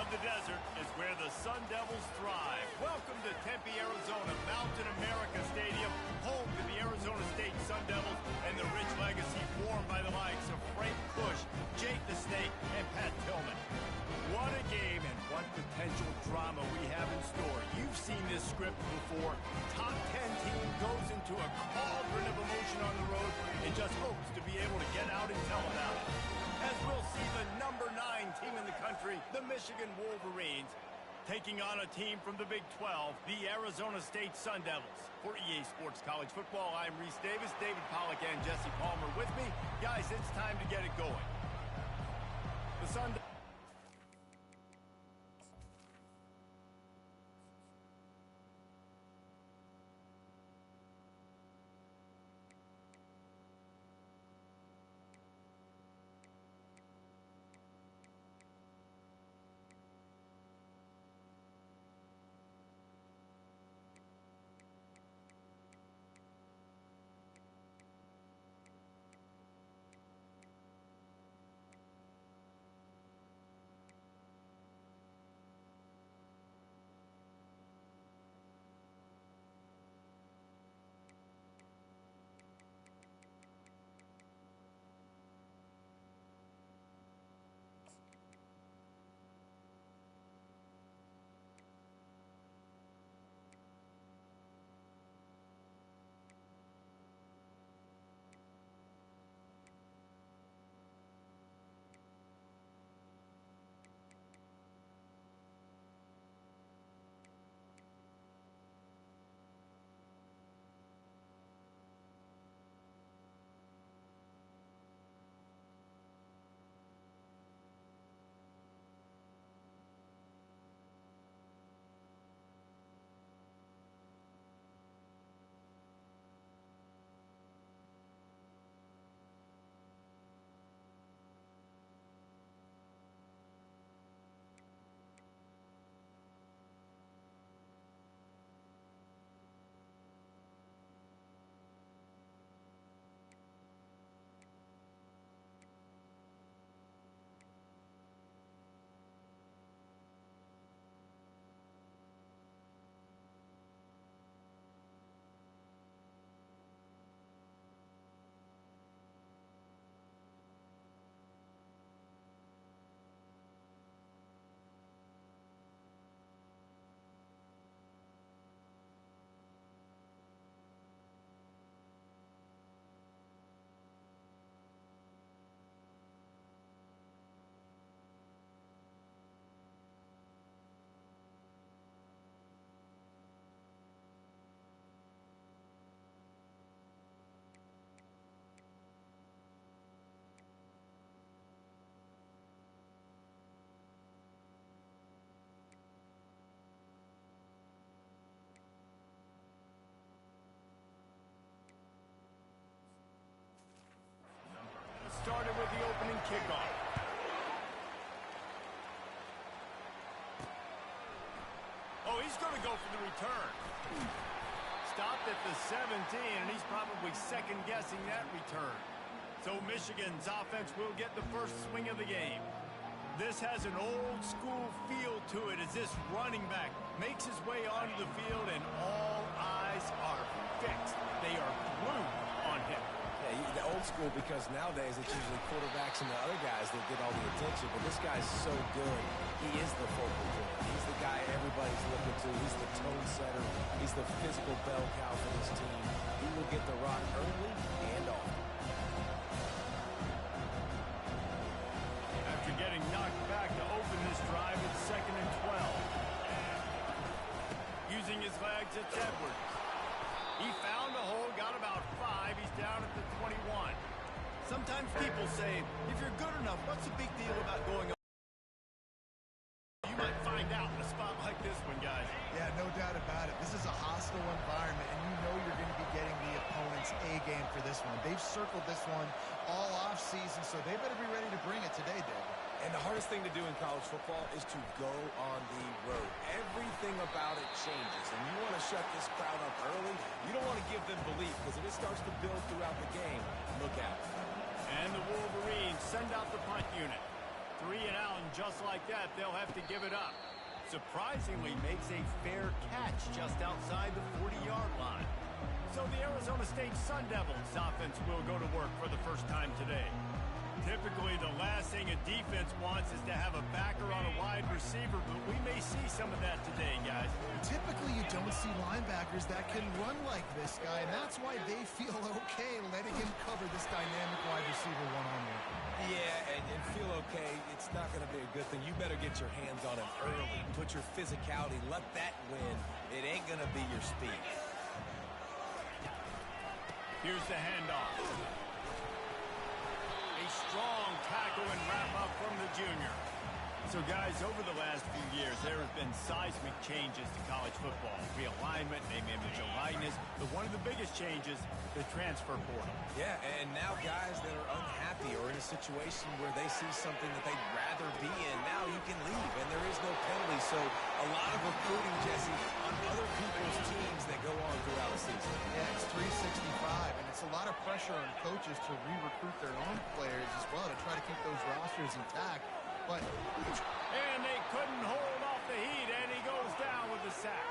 of the desert is where the Sun Devils thrive. Welcome to Tempe, Arizona, Mountain America Stadium, home to the Arizona State Sun Devils and the rich legacy formed by the likes of Frank Kush, Jake the Snake, and Pat Tillman. What a game and what potential drama we have in store. You've seen this script before. Top 10 team goes into a cauldron of emotion on the road and just hopes to be able to get out and tell about it. As we'll see the number 9 team in the country, the Michigan Wolverines, taking on a team from the Big 12, the Arizona State Sun Devils. For EA Sports College Football, I'm Reese Davis, David Pollack, and Jesse Palmer with me. Guys, it's time to get it going. The Sun started with the opening kickoff. Oh, he's going to go for the return. Stopped at the 17, and he's probably second-guessing that return. So Michigan's offense will get the first swing of the game. This has an old-school feel to it as this running back makes his way onto the field, and all eyes are fixed. They are glued on him. Yeah, the old school, because nowadays it's usually quarterbacks and the other guys that get all the attention, but this guy's so good. He is the focal point. He's the guy everybody's looking to. He's the tone setter. He's the physical bell cow for this team. He will get the rock early and often. After getting knocked back to open this drive, it's 2nd and 12. Using his legs, it's Edwards. He found a hole, got about 5. He's down at the 21. Sometimes people say, if you're good enough, what's the big deal about going up? You might find out in a spot like this one, guys. Yeah, no doubt about it. This is a hostile environment, and you know you're going to be getting the opponent's A game for this one. They've circled this one all off season, so they better be ready to bring it today, David. And the hardest thing to do in college football is to go on the road. Everything about it changes, and you want to shut this crowd up early. You don't want to give them belief, because if it starts to build throughout the game, look out. And the Wolverines send out the punt unit. To 3 and out, and just like that, they'll have to give it up. Surprisingly, makes a fair catch just outside the 40-yard line. So the Arizona State Sun Devils offense will go to work for the first time today. Typically, the last thing a defense wants is to have a backer on a wide receiver, but we may see some of that today, guys. Typically, you don't see linebackers that can run like this guy, and that's why they feel okay letting him cover this dynamic wide receiver one-on-one. Yeah, and feel okay, it's not going to be a good thing. You better get your hands on him early. Put your physicality, let that win. It ain't going to be your speed. Here's the handoff. A strong tackle and wrap-up from the junior. So, guys, over the last few years, there have been seismic changes to college football. Realignment, name, image, and likeness. But one of the biggest changes, the transfer portal. Yeah, and now guys that are unhappy or in a situation where they see something that they'd rather be in, now you can leave, and there is no penalty. So a lot of recruiting, Jesse, on other people's teams that go on throughout the season. Yeah, it's 365, and it's a lot of pressure on coaches to re-recruit their own players as well to try to keep those rosters intact. But and they couldn't hold off the heat, and he goes down with the sack.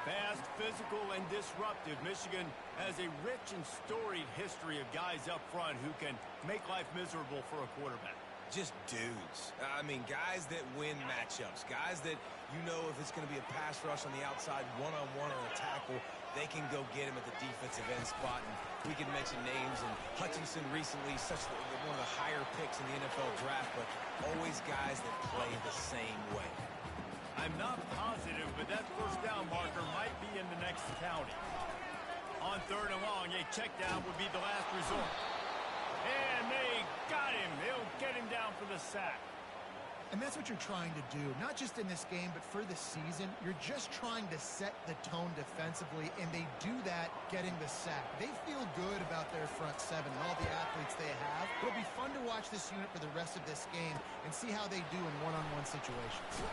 Fast, physical, and disruptive. Michigan has a rich and storied history of guys up front who can make life miserable for a quarterback. Just dudes. I mean, guys that win matchups. Guys that, you know, if it's going to be a pass rush on the outside, one-on-one on a tackle, they can go get him at the defensive end spot. And we can mention names. And Hutchinson recently, one of the higher picks in the NFL draft, but always guys that play the same way. I'm not positive, but that first down marker might be in the next county. On 3rd and long, a check down would be the last resort. And they got him. They'll get him down for the sack. And that's what you're trying to do, not just in this game, but for the season. You're just trying to set the tone defensively, and they do that getting the sack. They feel good about their front seven and all the athletes they have. It'll be fun to watch this unit for the rest of this game and see how they do in one-on-one situations.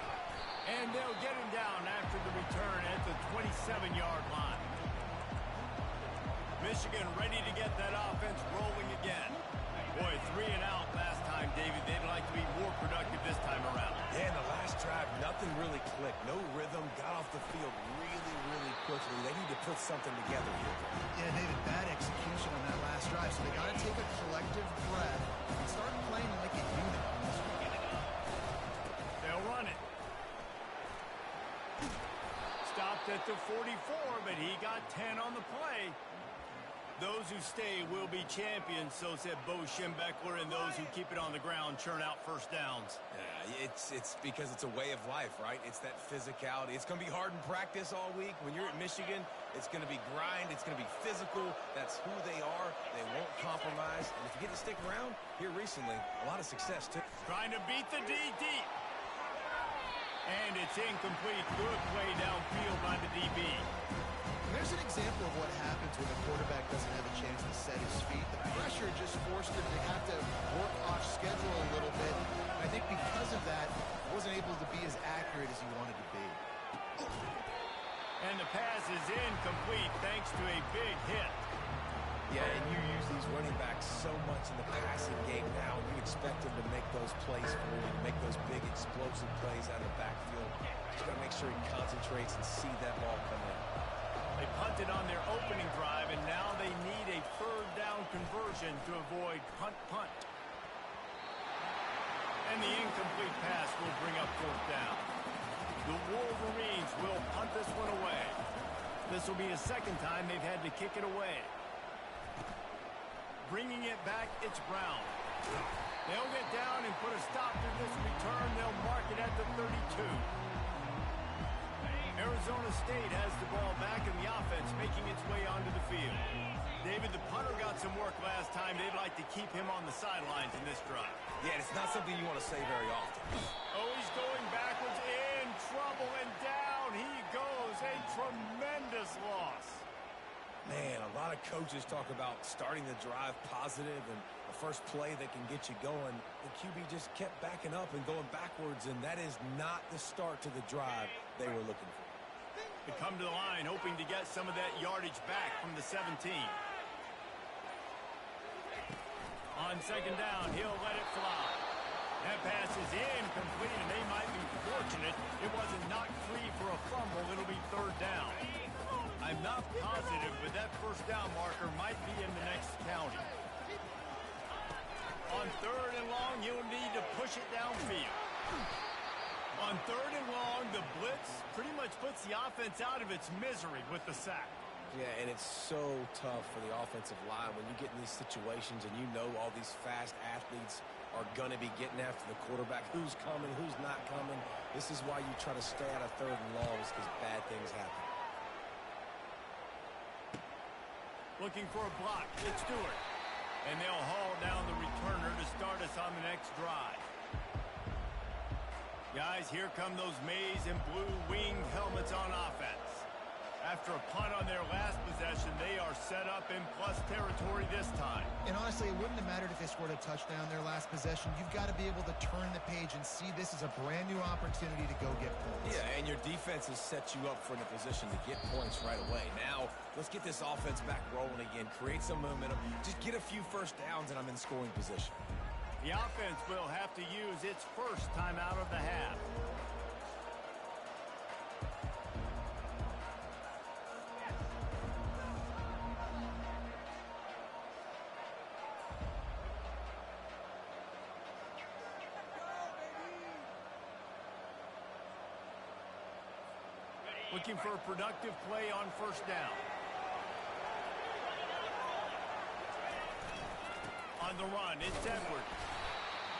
And they'll get him down after the return at the 27-yard line. Michigan ready to get that offense rolling again. Boy, 3 and out last time, David. They'd like to be more productive this time around. Yeah, in the last drive, nothing really clicked. No rhythm, got off the field really, really quickly. They need to put something together here. Yeah, David, bad execution on that last drive, so they got to take a collective breath and start playing like a unit on this one. They'll run it. Stopped at the 44, but he got 10 on the play. Those who stay will be champions, so said Bo Schembechler, and those who keep it on the ground churn out first downs. Yeah, it's because it's a way of life, right? It's that physicality. It's going to be hard in practice all week. When you're at Michigan, it's going to be grind. It's going to be physical. That's who they are. They won't compromise. And if you get to stick around, here recently, a lot of success, too. Trying to beat the D deep. And it's incomplete. Good play downfield by the DB. There's an example of what happens when a quarterback doesn't have a chance to set his feet. The pressure just forced him to have to work off schedule a little bit. And I think because of that, he wasn't able to be as accurate as he wanted to be. And the pass is incomplete thanks to a big hit. Yeah, and you use these running backs so much in the passing game now. You expect them to make those plays for you, to make those big explosive plays out of the backfield. Just got to make sure he concentrates and see that ball come in. They punted on their opening drive, and now they need a 3rd down conversion to avoid punt. And the incomplete pass will bring up 4th down. The Wolverines will punt this one away. This will be the 2nd time they've had to kick it away. Bringing it back, it's Brown. They'll get down and put a stop to this return. They'll mark it at the 32. Arizona State has the ball back in the offense, making its way onto the field. David, the punter got some work last time. They'd like to keep him on the sidelines in this drive. Yeah, it's not something you want to say very often. Oh, he's going backwards, in trouble, and down he goes. A tremendous loss. Man, a lot of coaches talk about starting the drive positive and the first play that can get you going. The QB just kept backing up and going backwards, and that is not the start to the drive they were looking for. To come to the line, hoping to get some of that yardage back from the 17. On 2nd down, he'll let it fly. That pass is incomplete, and they might be fortunate it wasn't knocked free for a fumble. It'll be third down. I'm not positive, but that first down marker might be in the next county. On third and long, you'll need to push it downfield. On third and long, the blitz pretty much puts the offense out of its misery with the sack. Yeah, and it's so tough for the offensive line when you get in these situations and you know all these fast athletes are going to be getting after the quarterback. Who's coming, who's not coming. This is why you try to stay out of third and longs, because bad things happen. Looking for a block. It's Stewart. And they'll haul down the returner to start us on the next drive. Guys, here come those maize and blue winged helmets on offense. After a punt on their last possession, they are set up in plus territory this time. And honestly, it wouldn't have mattered if they scored a touchdown their last possession. You've got to be able to turn the page and see this as a brand new opportunity to go get points. Yeah, and your defense has set you up for in a position to get points right away. Now, let's get this offense back rolling again. Create some momentum. Just get a few first downs, and I'm in scoring position. The offense will have to use its first time out of the half. Looking for a productive play on first down. On the run, it's Edwards.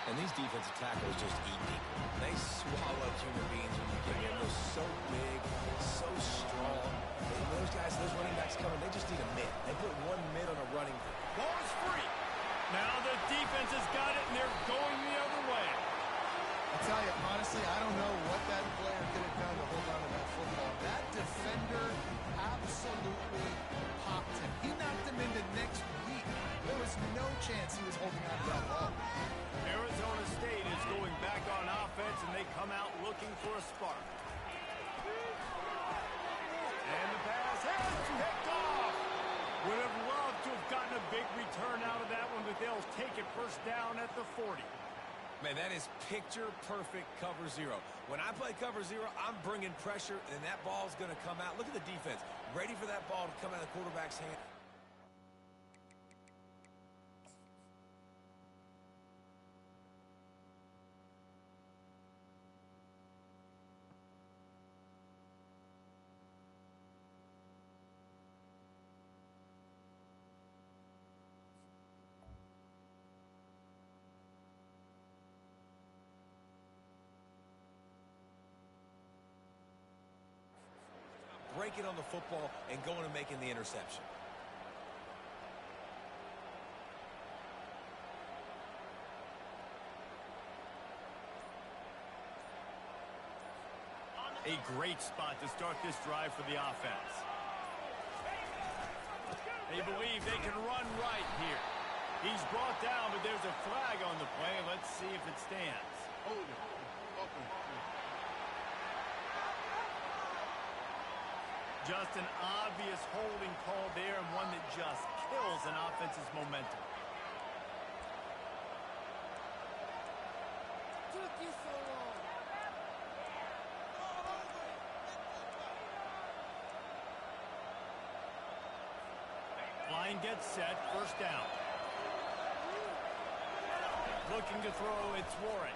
And these defensive tackles just eat people. They swallow human beings when you get in. They're so big, so strong. And those guys, those running backs coming, they just need a mid. They put one mid on a running. Ball is free. Now the defense has got it, and they're going the other way. I tell you, honestly, I don't know what that player could have done to hold on to that football. That defender absolutely popped him. He knocked him into next week. There was no chance he was holding on to that ball. Arizona State is going back on offense, and they come out looking for a spark. And the pass has picked off. Would have loved to have gotten a big return out of that one, but they'll take it first down at the 40. Man, that is picture-perfect cover zero. When I play cover zero, I'm bringing pressure, and that ball's going to come out. Look at the defense. Ready for that ball to come out of the quarterback's hand. Breaking on the football and going and making the interception. A great spot to start this drive for the offense. They believe they can run right here. He's brought down, but there's a flag on the play. Let's see if it stands. Just an obvious holding call there, and one that just kills an offense's momentum. Took you so long. Line gets set, first down. Looking to throw, it's Warren.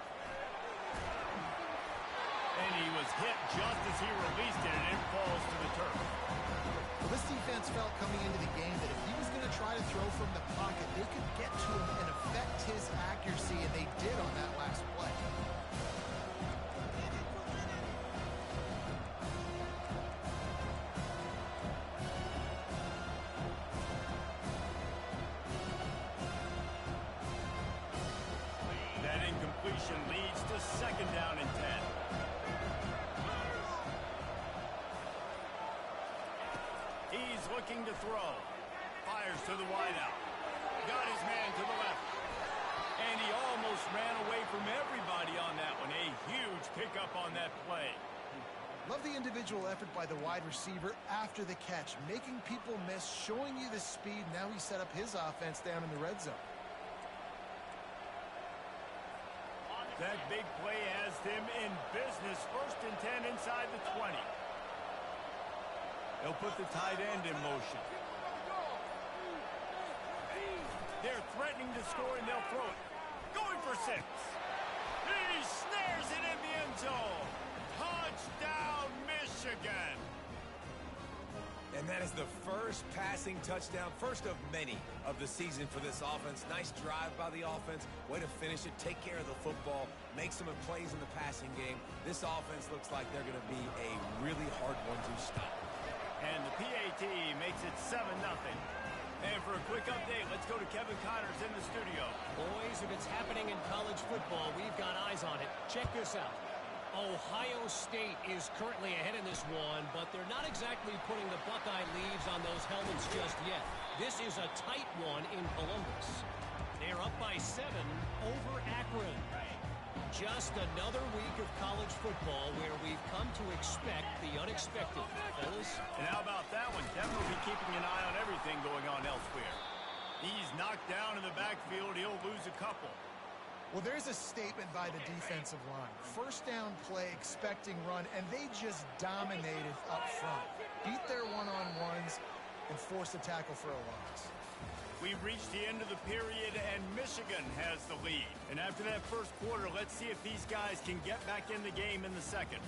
And he was hit just as he released it, and it falls to the turf. Well, this defense felt coming into the game that if he was going to try to throw from the pocket, they could get to him and affect his accuracy, and they did on that last play. That incompletion leads to second down and 10. He's looking to throw. Fires to the wideout. Got his man to the left. And he almost ran away from everybody on that one. A huge pickup on that play. Love the individual effort by the wide receiver after the catch, making people miss, showing you the speed. Now he set up his offense down in the red zone. That big play has them in business. 1st and 10 inside the 20. They'll put the tight end in motion. They're threatening to score, and they'll throw it. Going for 6. He snares it in the end zone. Touchdown, Michigan. And that is the first passing touchdown, first of many of the season for this offense. Nice drive by the offense. Way to finish it, take care of the football, make some plays in the passing game. This offense looks like they're going to be a really hard one to stop. And the PAT makes it 7-0. And for a quick update, let's go to Kevin Connors in the studio. Boys, if it's happening in college football, we've got eyes on it. Check this out. Ohio State is currently ahead in this one, but they're not exactly putting the Buckeye leaves on those helmets just yet. This is a tight one in Columbus. They're up by 7 over Akron. Just another week of college football where we've come to expect the unexpected, fellas. And how about that one? Kevin will be keeping an eye on everything going on elsewhere. He's knocked down in the backfield. He'll lose a couple. Well, there's a statement by the defensive line. 1st down play, expecting run, and they just dominated up front. Beat their one-on-ones and forced a tackle for a loss. We've reached the end of the period, and Michigan has the lead. And after that first quarter, let's see if these guys can get back in the game in the second.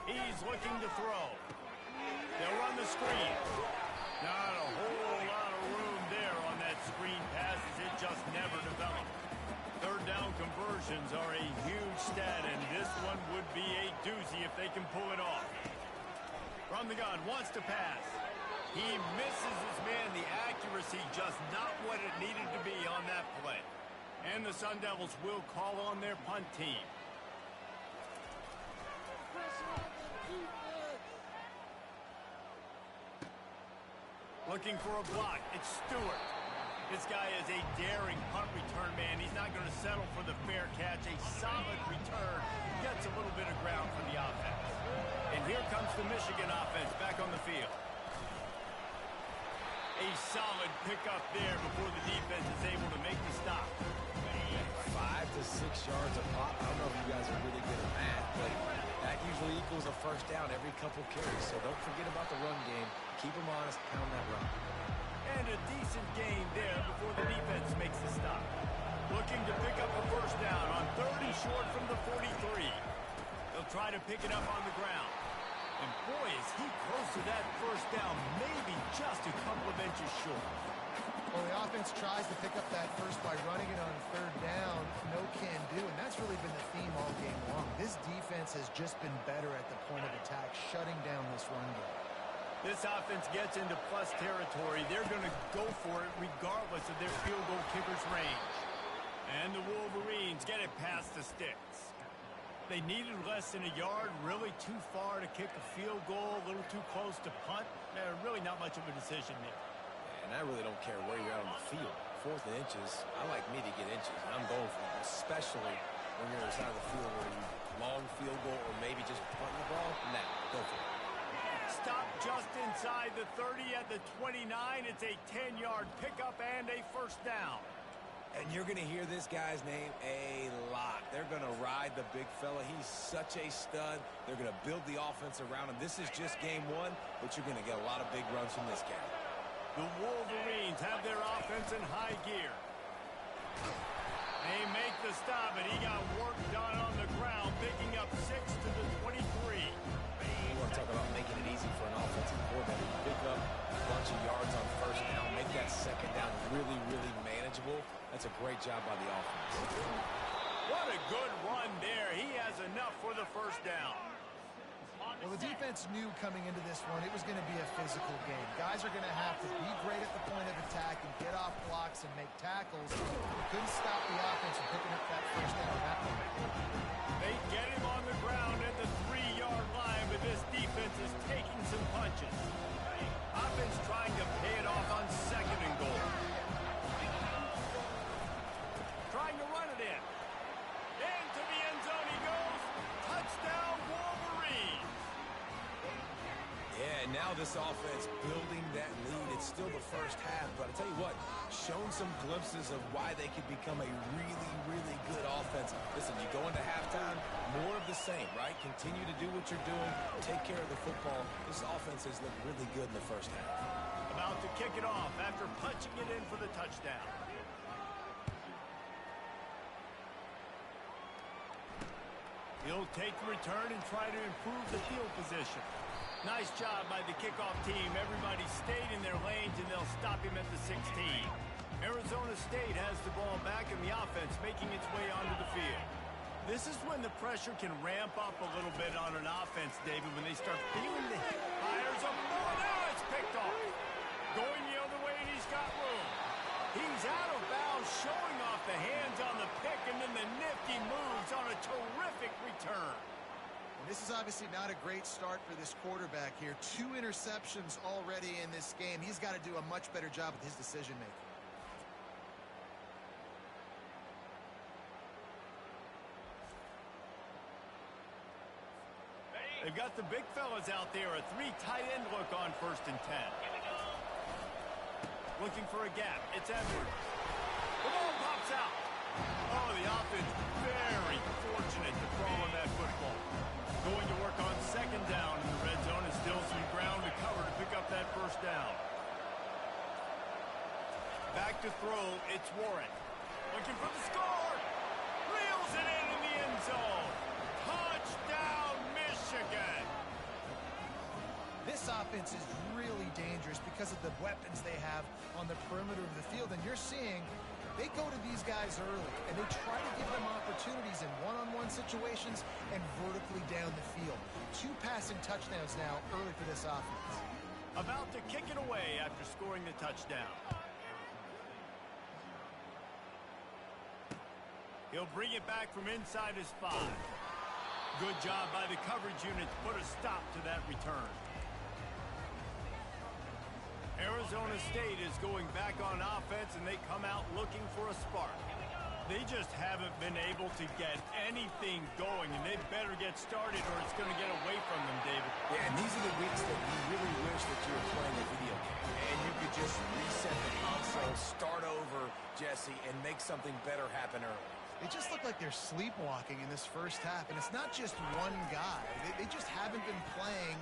He's looking to throw. They'll run the screen. Not a whole lot of room there on that screen pass as it just never developed. 3rd down conversions are a huge stat, and this one would be a doozy if they can pull it off. From the gun, wants to pass. He misses his man. The accuracy just not what it needed to be on that play. And the Sun Devils will call on their punt team. Looking for a block. It's Stewart. This guy is a daring punt return man. He's not going to settle for the fair catch. A solid return. Gets a little bit of ground for the offense. And here comes the Michigan offense back on the field. A solid pickup there before the defense is able to make the stop. 5 to 6 yards a pop. I don't know if you guys are really good at math, but that usually equals a 1st down every couple carries. So don't forget about the run game. Keep them honest, pound that run. And a decent gain there before the defense makes the stop. Looking to pick up a 1st down on 3rd and short from the 43. They'll try to pick it up on the ground. And boy, is he close to that 1st down, maybe just a couple of inches short. Well, the offense tries to pick up that first by running it on 3rd down. No can do, and that's really been the theme all game long. This defense has just been better at the point of attack, shutting down this run game. This offense gets into plus territory. They're going to go for it regardless of their field goal kicker's range. And the Wolverines get it past the sticks. They needed less than a yard, really too far to kick a field goal, a little too close to punt. Really not much of a decision there. And I really don't care where you're at on the field. 4th and inches, I like me to get inches, and I'm going for it, especially when you're on the side of the field where you long field goal or maybe just punting the ball. Nah, go for it. Stop just inside the 30 at the 29. It's a 10-yard pickup and a 1st down. And you're going to hear this guy's name a lot. They're going to ride the big fella. He's such a stud. They're going to build the offense around him. This is just game 1, but you're going to get a lot of big runs from this guy. The Wolverines have their offense in high gear. They make the stop, and he got work done on the ground, picking up 6 to the 23. You want to talk about making it easy for an offensive coordinator to pick up a bunch of yards on 1st down, make that 2nd down really, really manageable. That's a great job by the offense. What a good run there. He has enough for the 1st down. Well, the defense knew coming into this one it was going to be a physical game. Guys are going to have to be great at the point of attack and get off blocks and make tackles. Couldn't stop the offense from picking up that 1st down on that one. They get him on the ground at the 3-yard line, but this defense is taking some punches. Offense trying to pay it off on 2nd and goal. Trying to run now this offense building that lead. It's still the first half, but I tell you what, shown some glimpses of why they could become a really, really good offense. Listen, you go into halftime, more of the same, right? Continue to do what you're doing, take care of the football. This offense has looked really good in the first half. About to kick it off after punching it in for the touchdown. He'll take the return and try to improve the field position. Nice job by the kickoff team. Everybody stayed in their lanes, and they'll stop him at the 16. Arizona State has the ball back, and the offense making its way onto the field. This is when the pressure can ramp up a little bit on an offense, David, when they start feeling the hit. Fires a ball. Now it's picked off. Going the other way, and he's got room. He's out of bounds, showing off the hands on the pick, and then the nifty moves on a terrific return. This is obviously not a great start for this quarterback here. 2 interceptions already in this game. He's got to do a much better job with his decision-making. They've got the big fellas out there. A 3 tight end look on 1st and 10. Looking for a gap. It's Edwards. The ball pops out. Oh, the offense very fortunate to throw on that football. Going to work on 2nd down in the red zone, and still some ground to cover to pick up that 1st down. Back to throw, it's Warren. Looking for the score. Reels it in the end zone. Touchdown, Michigan. This offense is really dangerous because of the weapons they have on the perimeter of the field, and you're seeing they go to these guys early, and they try to give them opportunities in one-on-one situations and vertically down the field. 2 passing touchdowns now early for this offense. About to kick it away after scoring the touchdown. He'll bring it back from inside his 5. Good job by the coverage unit to put a stop to that return. Arizona State is going back on offense, and they come out looking for a spark. They just haven't been able to get anything going, and they better get started or it's going to get away from them, David. Yeah, and these are the weeks that you really wish that you were playing a video game. And you could just reset the console, start over, Jesse, and make something better happen early. They just look like they're sleepwalking in this first half, and it's not just one guy. They just haven't been playing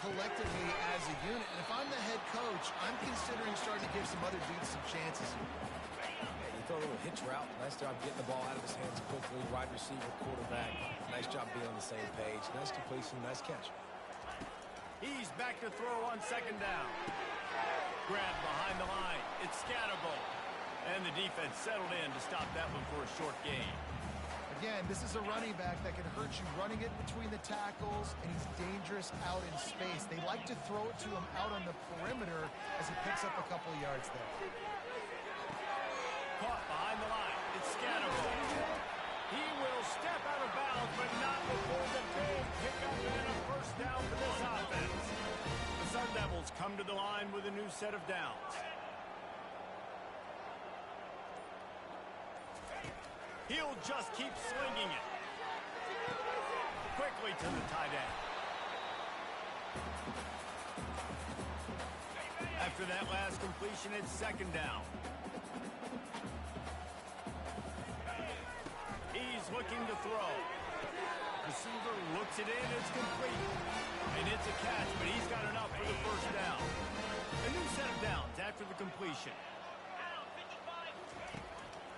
collectively as a unit. And if I'm the head coach, I'm considering starting to give some other dudes some chances here. Yeah, you throw a little hitch route. Nice job getting the ball out of his hands quickly. Wide receiver, quarterback. Nice job being on the same page. Nice completion, nice catch. He's back to throw on 2nd down. Grab behind the line. It's Scatterbo. And the defense settled in to stop that one for a short gain. Again, this is a running back that can hurt you running it between the tackles, and he's dangerous out in space. They like to throw it to him out on the perimeter as he picks up a couple of yards there. Caught behind the line. It's Scatterbo. He will step out of bounds, but not before the big pickup and a 1st down for this offense. The Sun Devils come to the line with a new set of downs. He'll just keep slinging it. Quickly to the tight end. After that last completion, it's 2nd down. He's looking to throw. Receiver looks it in, it's complete. And it's a catch, but he's got enough for the 1st down. A new set of downs after the completion.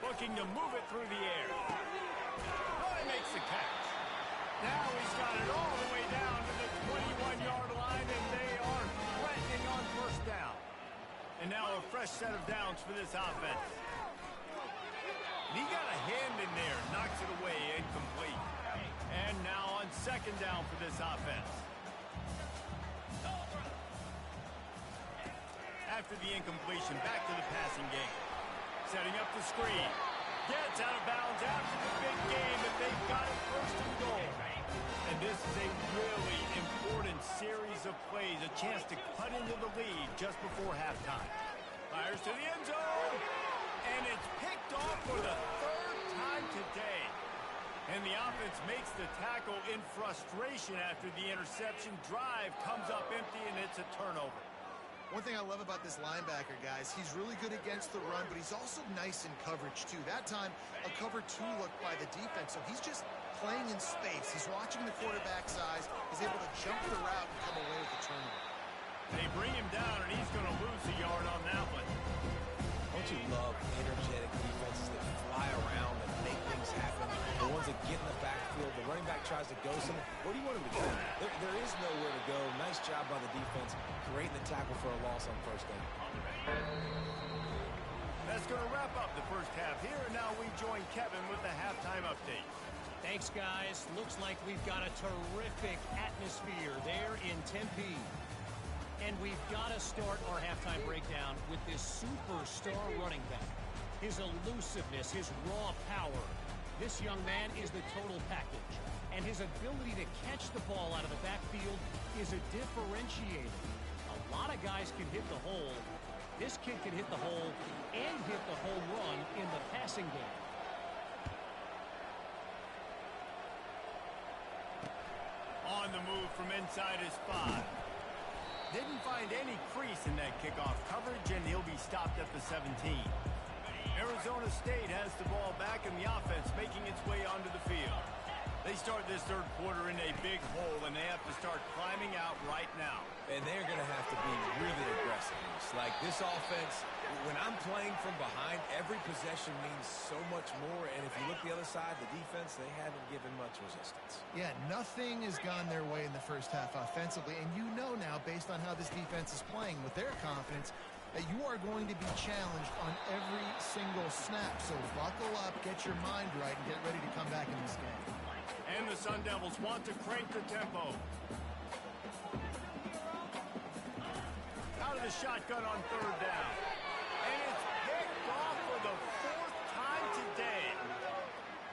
Looking to move it through the air. Oh, he makes the catch. Now he's got it all the way down to the 21-yard line, and they are threatening on 1st down. And now a fresh set of downs for this offense. And he got a hand in there, knocks it away, incomplete. And now on 2nd down for this offense. After the incompletion, back to the passing game. Setting up the screen. Gets out of bounds after the big game, but they've got it 1st and goal. And this is a really important series of plays, a chance to cut into the lead just before halftime. Fires to the end zone, and it's picked off for the 3rd time today. And the offense makes the tackle in frustration after the interception. Drive comes up empty, and it's a turnover. One thing I love about this linebacker, guys, he's really good against the run, but he's also nice in coverage, too. That time, a cover 2 look by the defense, so he's just playing in space. He's watching the quarterback's eyes. He's able to jump the route and come away with the turnover. They bring him down, and he's going to lose a yard on that one. Don't you love energetic defenses that fly around and make things happen? The ones that get in the backfield, the running back tries to go somewhere. Where do you want him to go? There is nowhere to go. Nice job by the defense, creating the tackle for a loss on first down. That's going to wrap up the first half here, and now we join Kevin with the halftime update. Thanks, guys. Looks like we've got a terrific atmosphere there in Tempe. And we've got to start our halftime breakdown with this superstar running back. His elusiveness, his raw power. This young man is the total package. And his ability to catch the ball out of the backfield is a differentiator. A lot of guys can hit the hole. This kid can hit the hole and hit the home run in the passing game. On the move from inside his 5. Didn't find any crease in that kickoff coverage, and he'll be stopped at the 17. Arizona State has the ball back, and the offense making its way onto the field. They start this third quarter in a big hole, and they have to start climbing out right now. And they're going to have to be really aggressive. Like this offense, when I'm playing from behind, every possession means so much more. And if you look the other side, the defense, they haven't given much resistance. Yeah, nothing has gone their way in the first half offensively. And you know now, based on how this defense is playing with their confidence, that you are going to be challenged on every single snap. So buckle up, get your mind right, and get ready to come back in this game. And the Sun Devils want to crank the tempo. Out of the shotgun on third down. And it's picked off for the 4th time today.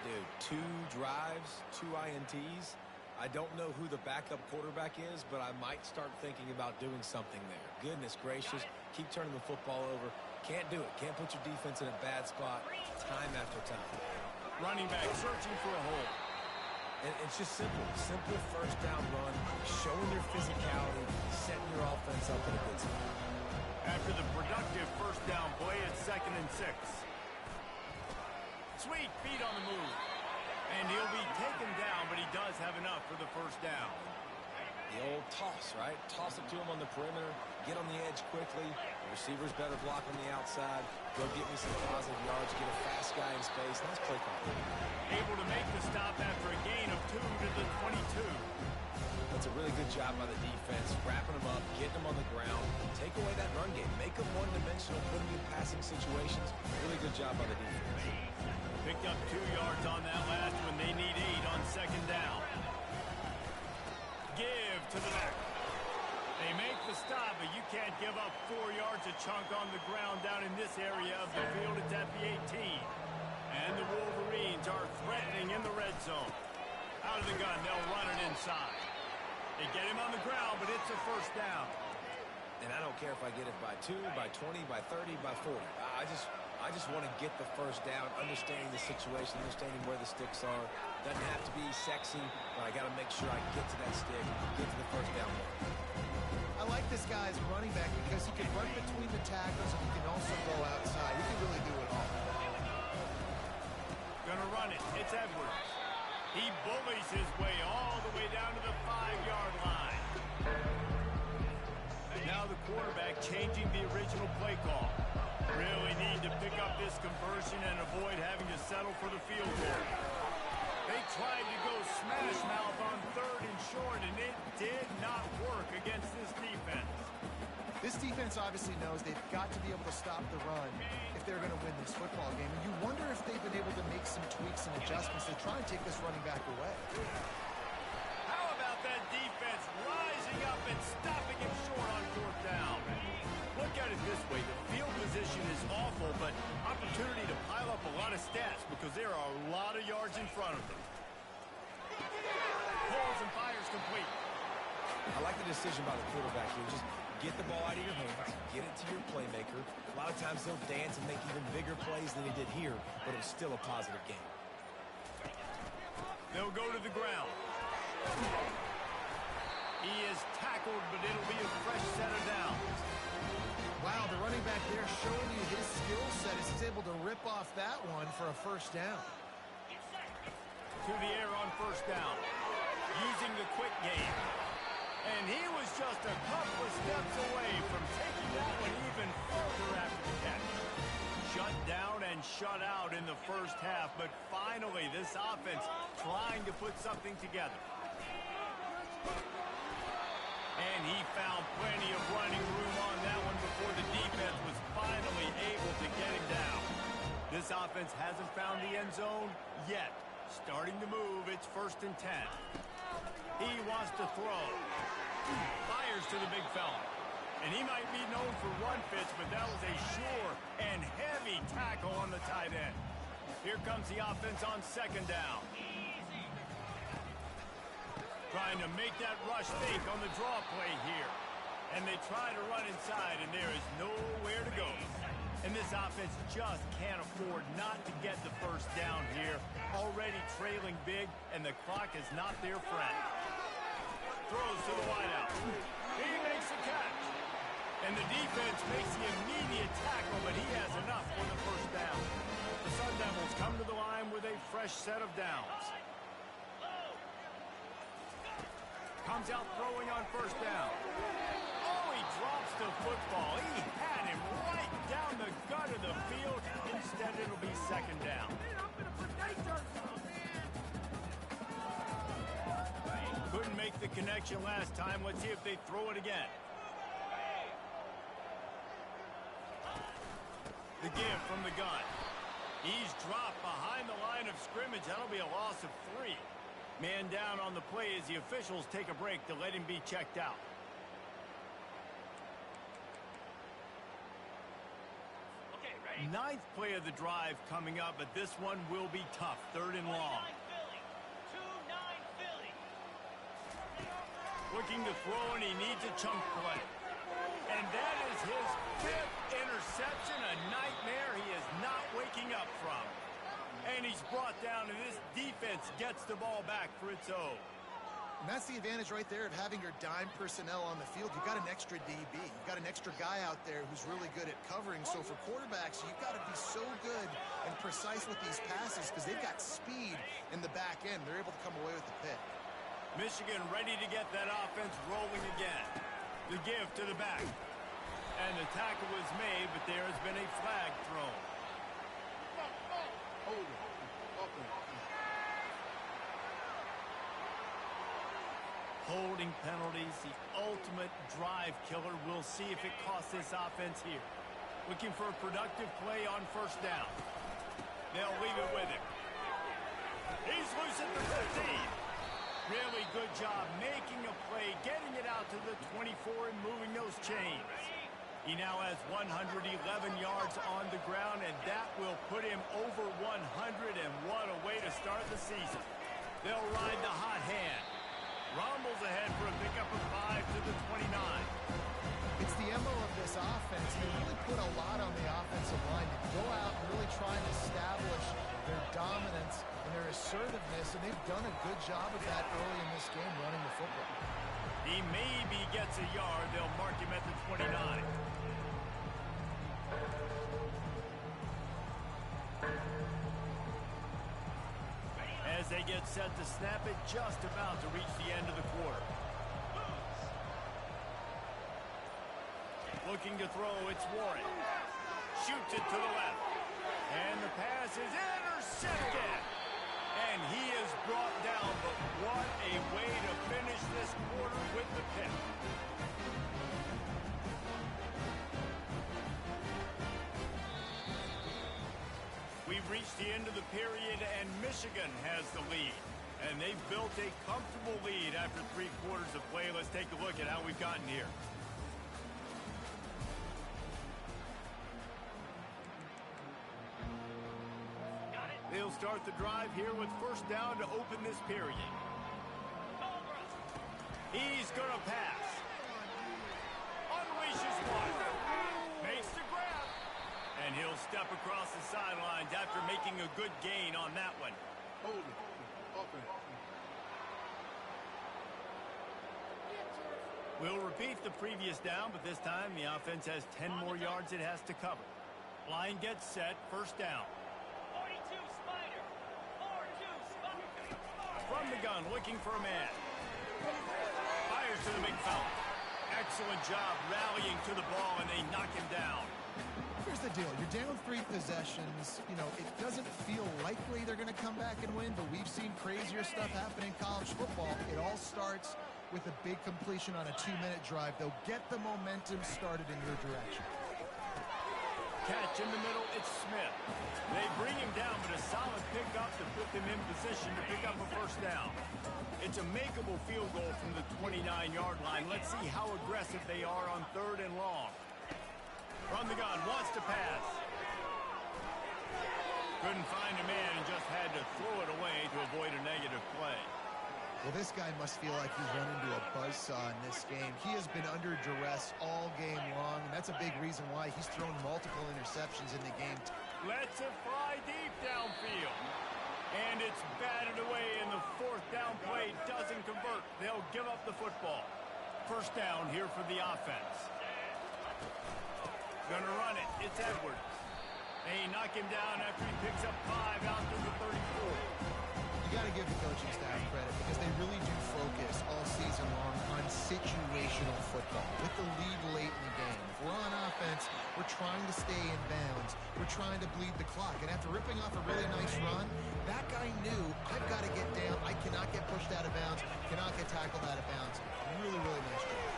Dude, 2 drives, 2 INTs. I don't know who the backup quarterback is, but I might start thinking about doing something there. Goodness gracious, keep turning the football over. Can't do it. Can't put your defense in a bad spot time after time. Running back searching for a hole. And it's just simple. Simple first down run, showing your physicality, setting your offense up in a good spot. After the productive first down play, it's 2nd and 6. Sweet feet on the move. And he'll be taken down, but he does have enough for the first down. The old toss, right? Toss it to him on the perimeter, get on the edge quickly. The receivers better block on the outside. Go get me some positive yards, get a fast guy in space. Nice play call. Able to make the stop after a gain of 2 to the 22. That's a really good job by the defense, wrapping them up, getting them on the ground. Take away that run game. Make them one-dimensional, put them in passing situations. Really good job by the defense. Picked up 2 yards on that last one. They need 8 on 2nd down. Give to the back. They make the stop, but you can't give up 4 yards a chunk on the ground down in this area of the field. It's at the 18. And the Wolverines are threatening in the red zone. Out of the gun, they'll run it inside. They get him on the ground, but it's a first down. And I don't care if I get it by 2, by 20, by 30, by 40. I just want to get the first down, understanding the situation, understanding where the sticks are. Doesn't have to be sexy, but I got to make sure I get to that stick, get to the first down mark. I like this guy as a running back because he can run between the tackles and he can also go outside. He can really do it all. Gonna run it. It's Edwards. He bullies his way all the way down to the 5-yard line. Now the quarterback changing the original play call. Really need to pick up this conversion and avoid having to settle for the field goal. They tried to go smash mouth on 3rd and short, and it did not work against this defense. This defense obviously knows they've got to be able to stop the run if they're going to win this football game. And you wonder if they've been able to make some tweaks and adjustments to try and take this running back away. How about that defense rising up and stopping him short on 4th down? Look at it this way. The field position is awful, but opportunity to pile up a lot of stats because there are a lot of yards in front of them. Pulls and fires complete. I like the decision by the quarterback here. Just get the ball out of your hands, get it to your playmaker. A lot of times they'll dance and make even bigger plays than he did here, but it was still a positive game. They'll go to the ground. He is tackled, but it'll be a fresh set of downs. Wow, the running back there showing you his skill set as he's able to rip off that one for a first down. To the air on first down, using the quick game. And he was just a couple of steps away from taking that one even further after the catch. Shut down and shut out in the first half, but finally this offense trying to put something together. And he found plenty of running room on that one before the defense was finally able to get him down. This offense hasn't found the end zone yet. Starting to move, it's 1st and 10. He wants to throw. Fires to the big fella. And he might be known for run fits, but that was a sure and heavy tackle on the tight end. Here comes the offense on 2nd down. Trying to make that rush fake on the draw play here. And they try to run inside, and there is nowhere to go. And this offense just can't afford not to get the first down here. Already trailing big, and the clock is not their friend. Throws to the wideout. He makes the catch. And the defense makes the immediate tackle, but he has enough for the first down. The Sun Devils come to the line with a fresh set of downs. Comes out throwing on first down. Oh, he drops the football. He had him right down the gut of the field. Instead, it'll be 2nd down. Couldn't make the connection last time. Let's see if they throw it again. The give from the gun. He's dropped behind the line of scrimmage. That'll be a loss of 3. Man down on the play as the officials take a break to let him be checked out. Okay, ready? 9th play of the drive coming up, but this one will be tough. 3rd and long. 2-9 Philly. Looking to throw, and he needs a chunk play. And that is his 5th interception, a nightmare he is not waking up from. And he's brought down, and this defense gets the ball back for its own. And that's the advantage right there of having your dime personnel on the field. You've got an extra DB. You've got an extra guy out there who's really good at covering. So for quarterbacks, you've got to be so good and precise with these passes because they've got speed in the back end. They're able to come away with the pick. Michigan ready to get that offense rolling again. The give to the back. And the tackle was made, but there has been a flag thrown. Holding penalties, the ultimate drive killer. We'll see if it costs this offense here. Looking for a productive play on first down. They'll leave it with him. He's loose at the 15. Really good job making a play, getting it out to the 24 and moving those chains. He now has 111 yards on the ground, and that will put him over 100, and what a way to start the season. They'll ride the hot hand. Rumbles ahead for a pickup of 5 to the 29. It's the MO of this offense. They really put a lot on the offensive line to go out and really try and establish their dominance and their assertiveness, and they've done a good job of that early in this game running the football. He maybe gets a yard. They'll mark him at the 29. As they get set to snap it, just about to reach the end of the quarter. Looking to throw, it's Warren. Shoots it to the left. And the pass is intercepted. And he is brought down, but what a way to finish this quarter with the pick. We've reached the end of the period, and Michigan has the lead. And they've built a comfortable lead after 3 quarters of play. Let's take a look at how we've gotten here. They'll start the drive here with first down to open this period. He's going to pass. Unleashes one. Makes the grab. And he'll step across the sidelines after making a good gain on that one. We'll repeat the previous down, but this time the offense has 10 more yards it has to cover. Line gets set, first down. 42 Spider. 4-2 Spider. From the gun, looking for a man. Fires to the big fella. Excellent job rallying to the ball, and they knock him down. Here's the deal. You're down 3 possessions. You know, it doesn't feel likely they're going to come back and win, but we've seen crazier stuff happen in college football. It all starts with a big completion on a 2-minute drive. They'll get the momentum started in your direction. Catch in the middle, it's Smith. They bring him down, but a solid pickup to put them in position to pick up a first down. It's a makeable field goal from the 29-yard line. Let's see how aggressive they are on 3rd and long. From the gun, wants to pass. Couldn't find a man and just had to throw it away to avoid a negative play. Well, this guy must feel like he's run into a buzzsaw in this game. He has been under duress all game long, and that's a big reason why he's thrown multiple interceptions in the game. Lets it fly deep downfield. And it's batted away, and the 4th down play doesn't convert. They'll give up the football. First down here for the offense. Gonna run it. It's Edwards. They knock him down after he picks up 5 out to the 34. You got to give the coaching staff credit because they really do focus all season long on situational football with the lead late in the game. If we're on offense, we're trying to stay in bounds. We're trying to bleed the clock. And after ripping off a really nice run, that guy knew, I've got to get down. I cannot get pushed out of bounds, cannot get tackled out of bounds. Really, really nice job.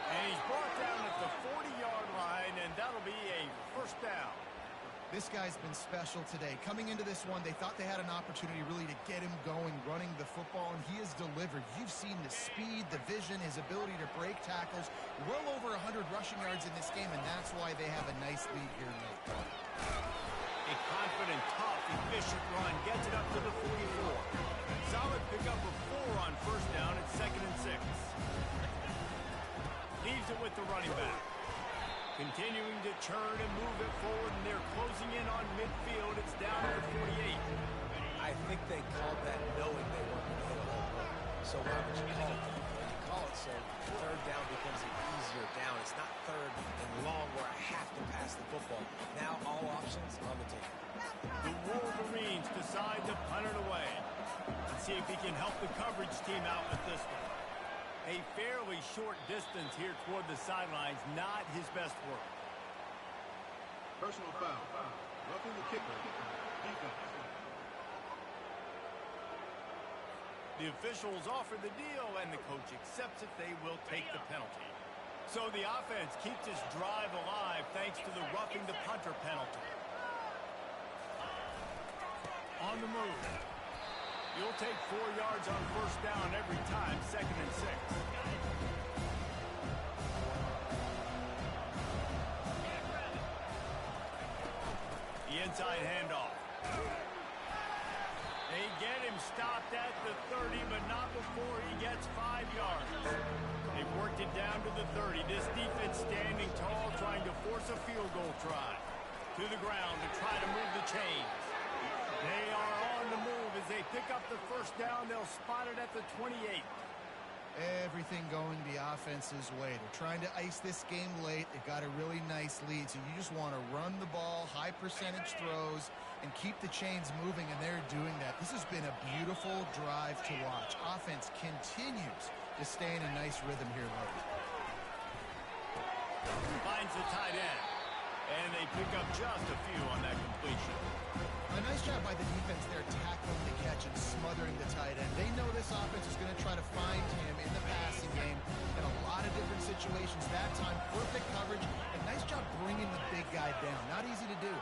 And he's brought down at the 40-yard line, and that'll be a first down. This guy's been special today. Coming into this one, they thought they had an opportunity really to get him going, running the football, and he has delivered. You've seen the speed, the vision, his ability to break tackles. Well over 100 rushing yards in this game, and that's why they have a nice lead here tonight. A confident, tough, efficient run gets it up to the 44. Solid pickup of 4 on first down at 2nd and 6. Leaves it with the running back. Continuing to churn and move it forward, and they're closing in on midfield. It's down to the 48. I think they called that knowing they weren't going to hit a home run. So why would you call it? You call it so 3rd down becomes an easier down. It's not 3rd and long where I have to pass the football. Now all options on the table. The Wolverines decide to punt it away. Let's see if he can help the coverage team out with this one. A fairly short distance here toward the sidelines, not his best work. Personal foul. Roughing the kicker. Defense. The officials offer the deal, and the coach accepts it. They will take the penalty. So the offense keeps its drive alive thanks to the roughing the punter penalty. On the move. You'll take 4 yards on first down every time, 2nd and 6. The inside handoff. They get him stopped at the 30, but not before he gets 5 yards. They've worked it down to the 30. This defense standing tall, trying to force a field goal try. To the ground to try to move the chains. They are on the move as they pick up the first down. They'll spot it at the 28. Everything going the offense's way. They're trying to ice this game late. They got a really nice lead, so you just want to run the ball, high percentage throws, and keep the chains moving, and they're doing that. This has been a beautiful drive to watch. Offense continues to stay in a nice rhythm here late. Finds the tight end, and they pick up just a few on that completion. A nice job by the defense there tackling the catch and smothering the tight end. They know this offense is going to try to find him in the passing game in a lot of different situations. That time, perfect coverage, and nice job bringing the big guy down. Not easy to do.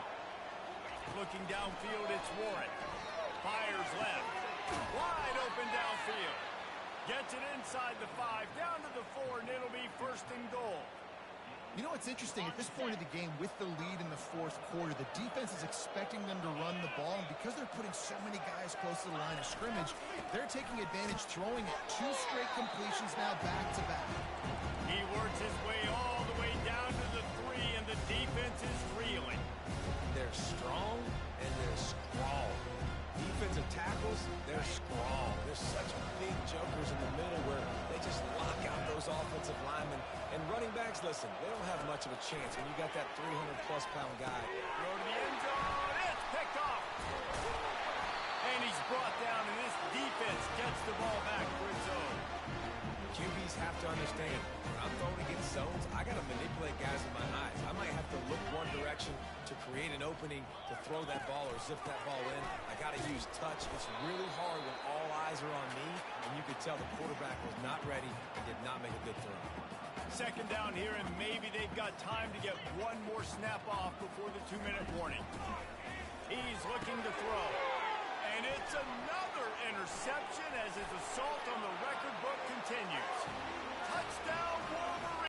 Looking downfield, it's Warren. Fires left. Wide open downfield. Gets it inside the 5, down to the 4, and it'll be 1st and goal. You know what's interesting? At this point of the game, with the lead in the 4th quarter, the defense is expecting them to run the ball, and because they're putting so many guys close to the line of scrimmage, they're taking advantage, throwing it 2 straight completions now back-to-back. He works his way all the way down to the 3, and the defense is reeling. They're strong and they're scrawled. Defensive tackles, they're scrawled. listen, they don't have much of a chance when you got that 300-plus pound guy. Throw to the end zone. It's picked off. And he's brought down, and this defense gets the ball back for its own. QBs have to understand, when I'm throwing against zones, I got to manipulate guys with my eyes. I might have to look one direction to create an opening to throw that ball or zip that ball in. I got to use touch. It's really hard when all eyes are on me, and you could tell the quarterback was not ready and did not make a good throw. Second down here, and maybe they've got time to get one more snap off before the 2-minute warning. He's looking to throw. And it's another interception as his assault on the record book continues. Touchdown, Wolverine!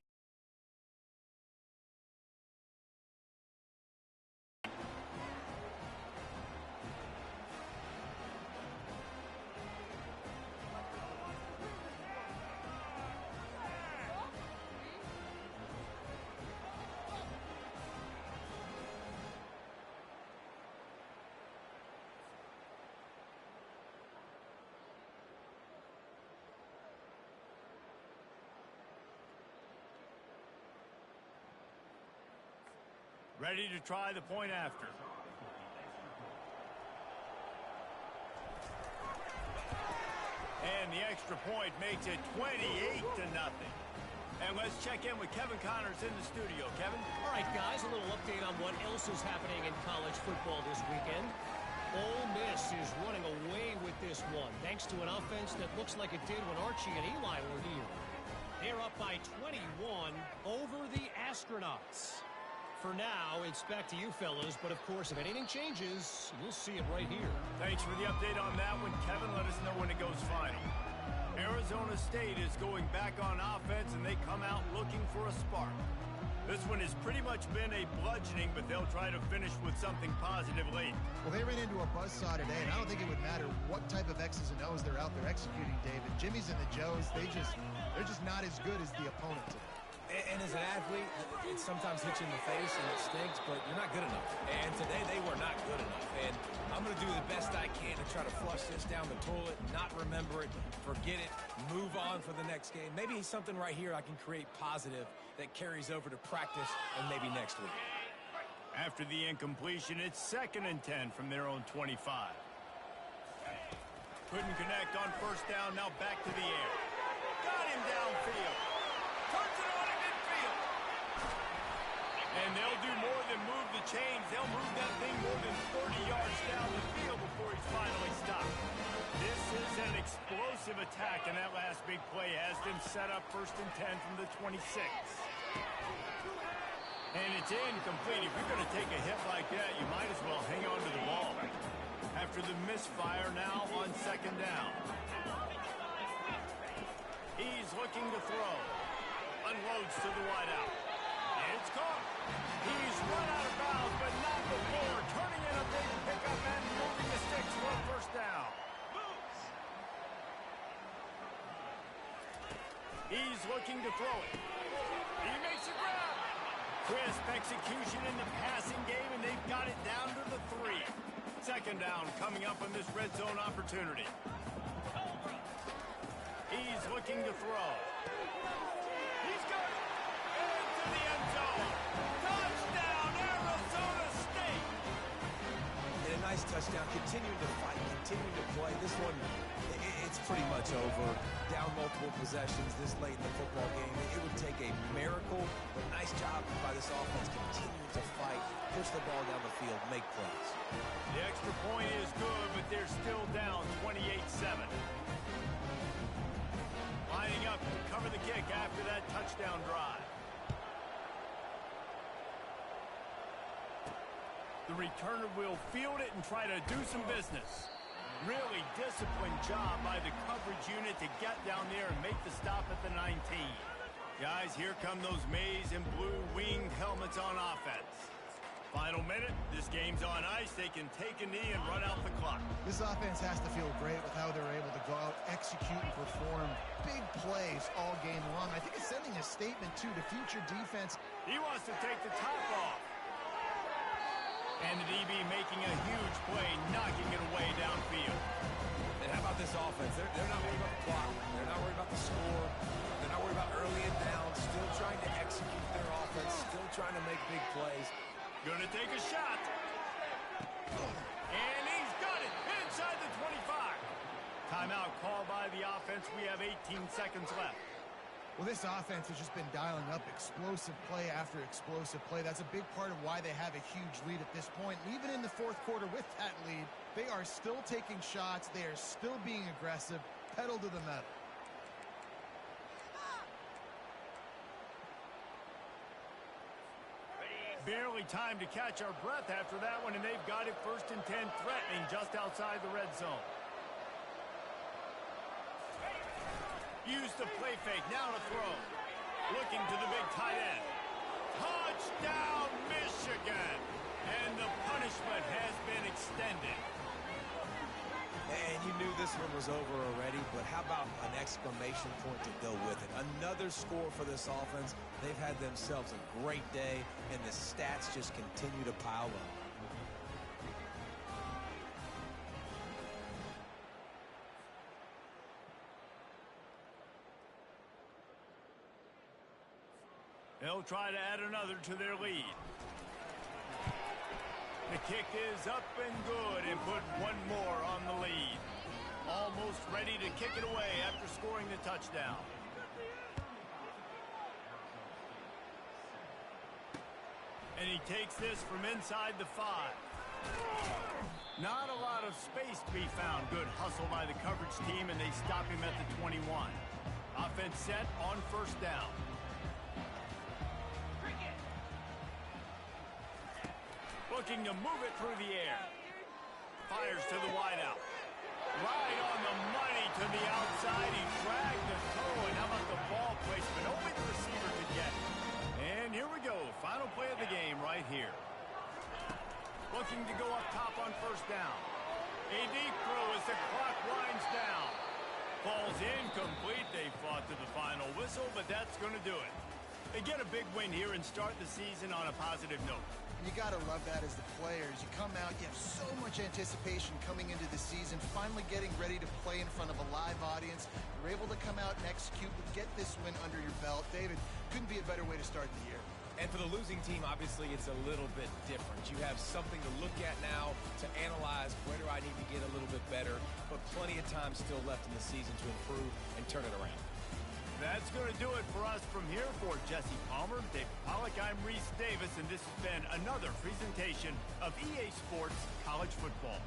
Ready to try the point after. And the extra point makes it 28-0. And let's check in with Kevin Connors in the studio. Kevin? All right, guys, a little update on what else is happening in college football this weekend. Ole Miss is running away with this one, thanks to an offense that looks like it did when Archie and Eli were here. They're up by 21 over the Astronauts. For now, it's back to you fellas, but of course, if anything changes, you'll see it right here. Thanks for the update on that one, Kevin. Let us know when it goes final. Arizona State is going back on offense, and they come out looking for a spark. This one has pretty much been a bludgeoning, but they'll try to finish with something positive late. Well, they ran into a buzzsaw today, and I don't think it would matter what type of X's and O's they're out there executing, David. Jimmy's and the Joes, they're just not as good as the opponent today. And as an athlete, it sometimes hits you in the face and it stinks, but you're not good enough. And today they were not good enough. And I'm going to do the best I can to try to flush this down the toilet, not remember it, forget it, move on for the next game. Maybe something right here I can create positive that carries over to practice and maybe next week. After the incompletion, it's 2nd and 10 from their own 25. Couldn't connect on first down, now back to the air. Got him downfield. Turns it on in midfield. And they'll do more than move the chains. They'll move that thing more than 30 yards down the field before he's finally stopped. This is an explosive attack, and that last big play has them set up 1st and 10 from the 26. And it's incomplete. If you're going to take a hit like that, you might as well hang on to the ball. After the misfire, now on 2nd down. He's looking to throw. Unloads to the wideout. It's caught. He's run out of bounds, but not before turning in a big pickup and moving the sticks for a 1st down. He's looking to throw it. He makes a grab. Crisp execution in the passing game, and they've got it down to the 3. 2nd down coming up on this red zone opportunity. He's looking to throw. He's got it. Into the end zone. Touchdown, Arizona State. And a nice touchdown. Continuing to fight, continuing to play. This one, it's pretty much over. Down multiple possessions this late in the football game. It would take a miracle, but nice job by this offense continuing to fight, push the ball down the field, make plays. The extra point is good, but they're still down 28-7. Lining up to cover the kick after that touchdown drive. The returner will field it and try to do some business. Really disciplined job by the coverage unit to get down there and make the stop at the 19. Guys, here come those maize and blue winged helmets on offense. Final minute, this game's on ice. They can take a knee and run out the clock. This offense has to feel great with how they're able to go out, execute, and perform big plays all game long. I think it's sending a statement, too, to future defense. He wants to take the top off. And the DB making a huge play, knocking it away downfield. And how about this offense? They're not worried about the clock. They're not worried about the score. They're not worried about early and down. Still trying to execute their offense. Still trying to make big plays. Gonna take a shot. And he's got it inside the 25. Timeout called by the offense. We have 18 seconds left. Well, this offense has just been dialing up explosive play after explosive play. That's a big part of why they have a huge lead at this point. And even in the fourth quarter with that lead, they are still taking shots. They are still being aggressive, pedal to the metal. Barely time to catch our breath after that one, and they've got it 1st and 10, threatening just outside the red zone. Use the play fake, now to throw. Looking to the big tight end. Touchdown, Michigan! And the punishment has been extended. And you knew this one was over already, but how about an exclamation point to go with it? Another score for this offense. They've had themselves a great day, and the stats just continue to pile up. They'll try to add another to their lead. The kick is up and good and put one more on the lead. Almost ready to kick it away after scoring the touchdown. And he takes this from inside the 5. Not a lot of space to be found. Good hustle by the coverage team, and they stop him at the 21. Offense set on 1st down. Looking to move it through the air. Fires to the wideout. Right on the money to the outside. He dragged the toe, and how about the ball placement? Only the receiver could get it. And here we go. Final play of the game right here. Looking to go up top on 1st down. A deep throw as the clock winds down. Falls incomplete. They fought to the final whistle, but that's going to do it. They get a big win here and start the season on a positive note. You got to love that as the players. You come out, you have so much anticipation coming into the season, finally getting ready to play in front of a live audience. You're able to come out and execute, get this win under your belt. David, couldn't be a better way to start the year. And for the losing team, obviously, it's a little bit different. You have something to look at now to analyze where do I need to get a little bit better, but plenty of time still left in the season to improve and turn it around. That's going to do it for us from here. For Jesse Palmer, David Pollack, I'm Reese Davis, and this has been another presentation of EA Sports College Football.